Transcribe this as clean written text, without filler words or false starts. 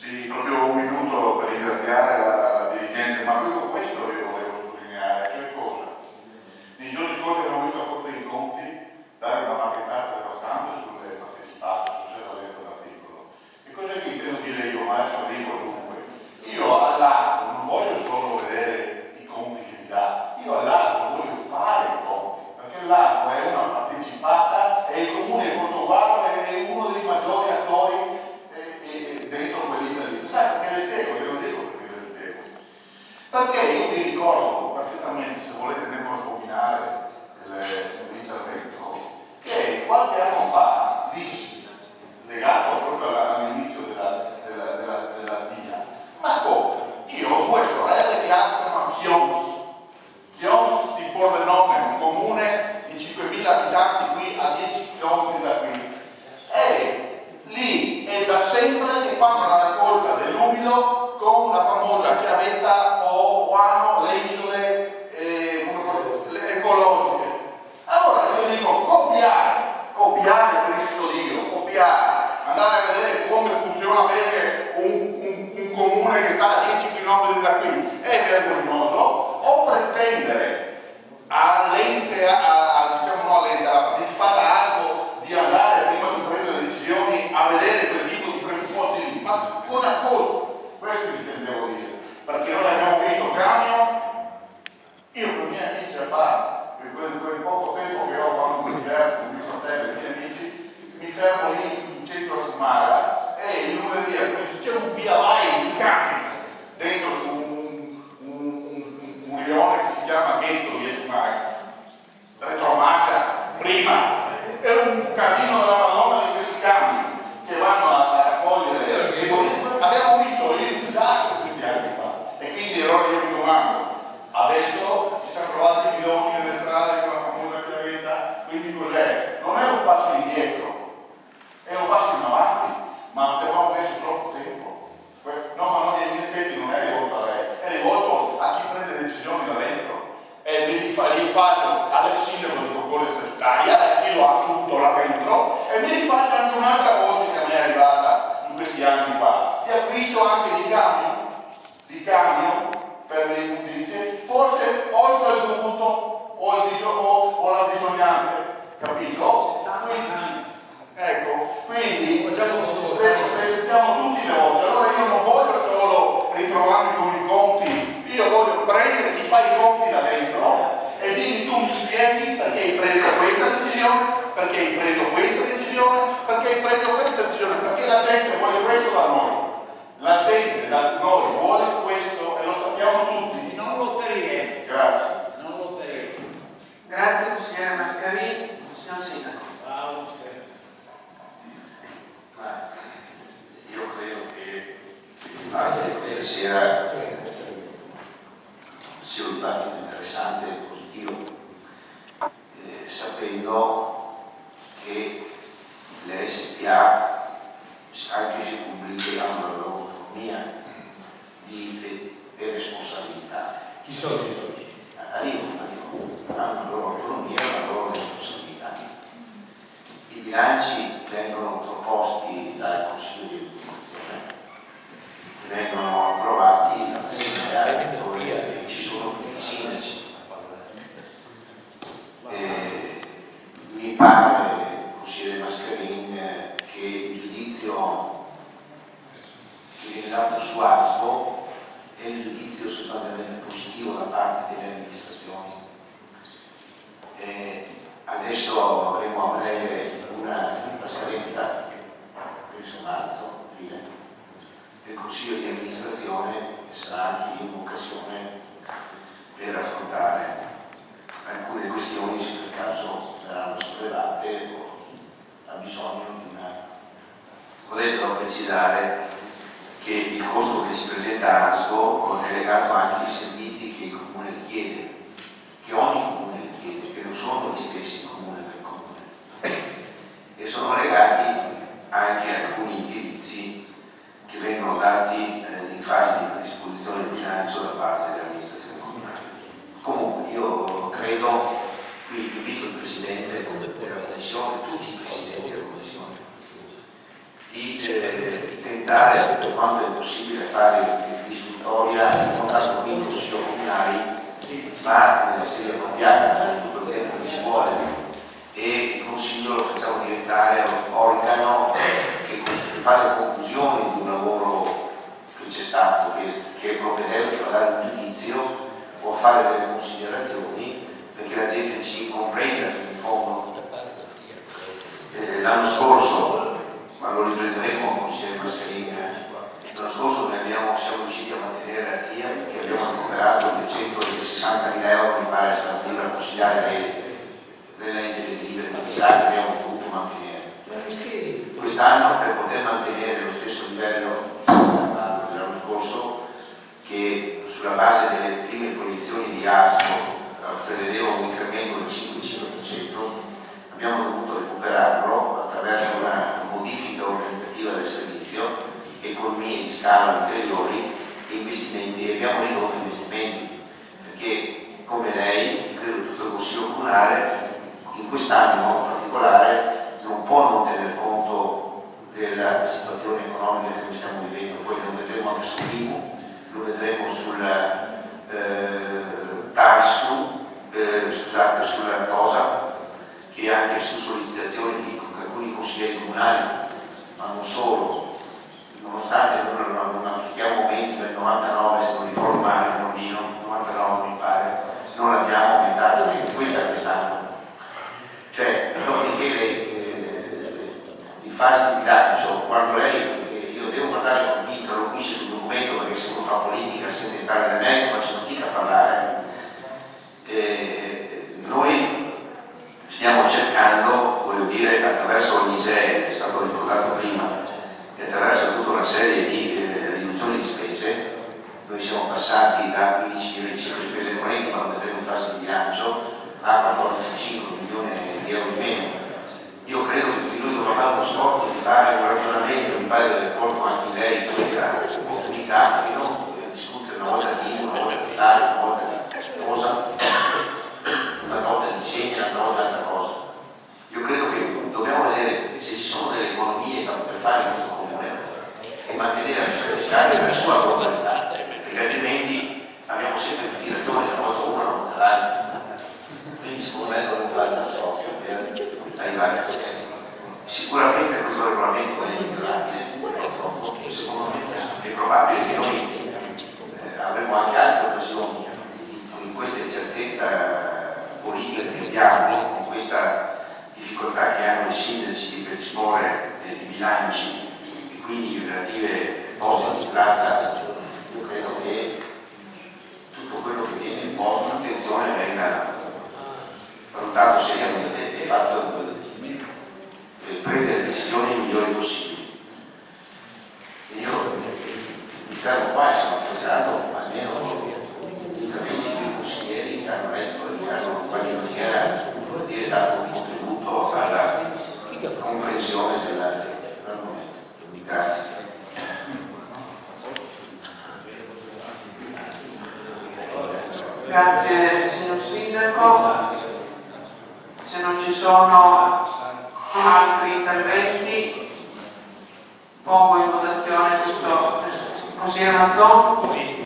Sì, proprio un minuto per ringraziare la dirigente, ma proprio questo io volevo sottolineare, cioè cosa? Nei giorni scorsi abbiamo visto la Corte dei Conti dare una marchettata devastante sulle partecipate, non so se avete letto l'articolo. E cosa che intendo dire io, ma adesso arrivo dunque. Io all'ASL non voglio solo vedere i conti che mi dà, io all'ASL voglio fare i conti, perché l'ASL è una partecipata e il comune di Portogallo è uno dei maggiori attori dentro quell'Italia lì. Sai perché le spiego? Io non dico perché le spiego. Perché io mi ricordo perfettamente, se volete andiamo a combinare l'intervento, che qualche anno fa dissi, legato proprio all'inizio della DIA, ma come? Io ho due sorelle che abitano a Chions di Pordenone, un comune di 5.000 abitanti qui a 10 km da qui. E lì è da sempre che fanno la raccolta dell'umido con la famosa chiavetta o guano, le isole le ecologiche. Allora io dico copiare Cristo Dio, copiare, andare a vedere come funziona bene un comune che sta a 10 km da qui, è vergognoso, o pretendere all'ente, diciamo no all'ente, alla partecipata ASO di andare prima di prendere decisioni a vedere quel tipo di presupposti lì, ma con accordo, questo intendevo dire, perché noi abbiamo visto camion, io con i miei amici a Bar, quel poco tempo che ho quando mi diverto con i miei fratelli e i miei amici, mi fermo lì in centro a Sumara e il lunedì c'è un via vai di camion dentro su un rione che si chiama Ghetto via Sumara, retromarcia prima, è un casino della Madonna di questi camion che vanno a raccogliere abbiamo visto il disastro questi anni fa e quindi allora io mi domando adesso ci siamo trovati i bidoni nelle strade con la famosa chiavetta, quindi cos'è? Non è un passo indietro, è un passo in avanti, ma ci abbiamo messo troppo tempo. No, ma no, in effetti non è rivolto a lei, è rivolto a chi prende decisioni da dentro. E mi rifaccio all'ex sindaco di Concordia Sanitaria, a chi lo ha assunto là dentro, e mi rifaccio anche un'altra voce che mi è arrivata in questi anni qua, di acquisto anche di camion per le immondizie, forse oltre il dovuto o la bisognante, capito? Quindi sentiamo tutti le voci. Allora io non voglio solo ritrovarmi con i conti, io voglio prendere chi fa i conti da dentro e dimmi tu mi spieghi perché hai preso questa decisione, perché hai preso questa decisione, perché hai preso questa decisione, perché la gente vuole questo da noi. La gente da noi vuole questo e lo sappiamo tutti. Non lotterie. Grazie. Non lotterie. Grazie consigliere Mascarini, signor Sindaco. Io credo che il dibattito di questa sera sia un dibattito interessante e positivo, sapendo che le SPA, anche se pubbliche, hanno la loro autonomia e responsabilità. Chi sono i soci? Hanno la loro autonomia e la loro responsabilità. I bilanci vengono proposti dal Consiglio di amministrazione, vengono approvati dall'Assemblea dove ci sono tutti i sindaci. Mi pare, consigliere Mascarini, che il giudizio che viene dato su ASBO è un giudizio sostanzialmente positivo da parte delle amministrazioni. Adesso avremo a breve una scadenza, penso marzo, aprile, del Consiglio di amministrazione e sarà anche lì un'occasione per affrontare alcune questioni se per caso saranno sollevate o ha bisogno di una. Vorrei però precisare che il costo che si presenta a ASBO è legato anche ai servizi che il Comune richiede, che ogni Comune richiede, che non sono gli stessi Comune per Comune, e sono legati anche a alcuni indirizzi che vengono dati in fase di predisposizione del bilancio da parte dell'amministrazione comunale. Comunque io credo, qui invito il Presidente della Commissione, tutti i Presidenti della Commissione, di tentare per quanto è fare l'istruttoria, non tanto con i consigli comunali, ma nella sede appropriata, per tutto il tempo che ci vuole, e il consiglio lo facciamo diventare un organo che fa le conclusioni di un lavoro che c'è stato, che è propedeutico a dare un giudizio o a fare delle considerazioni perché la gente ci comprenda fino in fondo. L'anno scorso, ma lo riprenderemo con consigliere Mascarini, l'anno scorso siamo riusciti a mantenere la TIA perché abbiamo recuperato 260.000 euro, mi pare, per consigliare le leggi delle libere, ma chissà che abbiamo dovuto mantenere. Quest'anno, per poter mantenere lo stesso livello dell'anno scorso, che sulla base delle prime proiezioni di ASMO prevedeva un incremento del 5%, abbiamo dovuto recuperarlo attraverso una modifica organizzativa del servizio, economie di scala ulteriori e investimenti, e abbiamo ridotto investimenti perché, come lei, credo tutto il Consiglio Comunale, in quest'anno in particolare non può non tener conto della situazione economica che noi stiamo vivendo. Poi lo vedremo anche sull'IMU, lo vedremo sulla TARSU, scusate, sulla TOSA, che anche su sollecitazione di alcuni consiglieri comunali, ma non solo, nonostante non applichiamo aumenti del 99, se non ricordo male, 99 mi pare, non l'abbiamo aumentato neanche quest'anno. Cioè, dopodiché in fase di bilancio, quando lei, io devo guardare con chi interloquisce sul documento, perché se uno fa politica senza entrare nel merito faccio fatica a parlare, noi stiamo cercando, voglio dire, attraverso l'ISEE, che è stato ricordato prima, e attraverso tutta una serie di riduzioni di spese, noi siamo passati da 15 milioni di spese correnti, ma lo vedremo in fase di bilancio, a 14,5 milioni di euro in meno. Io credo che noi dovremmo fare uno sforzo di fare un ragionamento, mi pare di aver portato anche in lei questa opportunità di non discutere una volta di una volta di tale, una volta di cosa, una volta di segni, un'altra volta di altra cosa. Io credo che dobbiamo vedere se ci sono delle economie per fare questo comune e mantenere la spesa fiscale nella sua globalità, perché altrimenti abbiamo sempre tutti i ragioni, una volta una, una volta l'altra. Quindi secondo me dobbiamo fare uno sforzo per arrivare a questo. Sicuramente questo regolamento è migliorabile, secondo me è probabile che noi avremo anche altre occasioni con questa incertezza politica che abbiamo, con questa difficoltà che hanno i sindaci di predisporre di bilanci e quindi le relative poste di strada. Io credo che tutto quello che viene imposto, attenzione, venga valutato seriamente e fatto prendere le decisioni migliori possibili. E io mi fermo qua e sono apprezzato almeno gli interventi dei consiglieri che hanno letto e che hanno in qualche maniera dato un contributo alla comprensione dell'argomento. Grazie. Grazie signor Sindaco. Se non ci sono altri interventi, pongo in votazione questo. Consigliere Mazzon?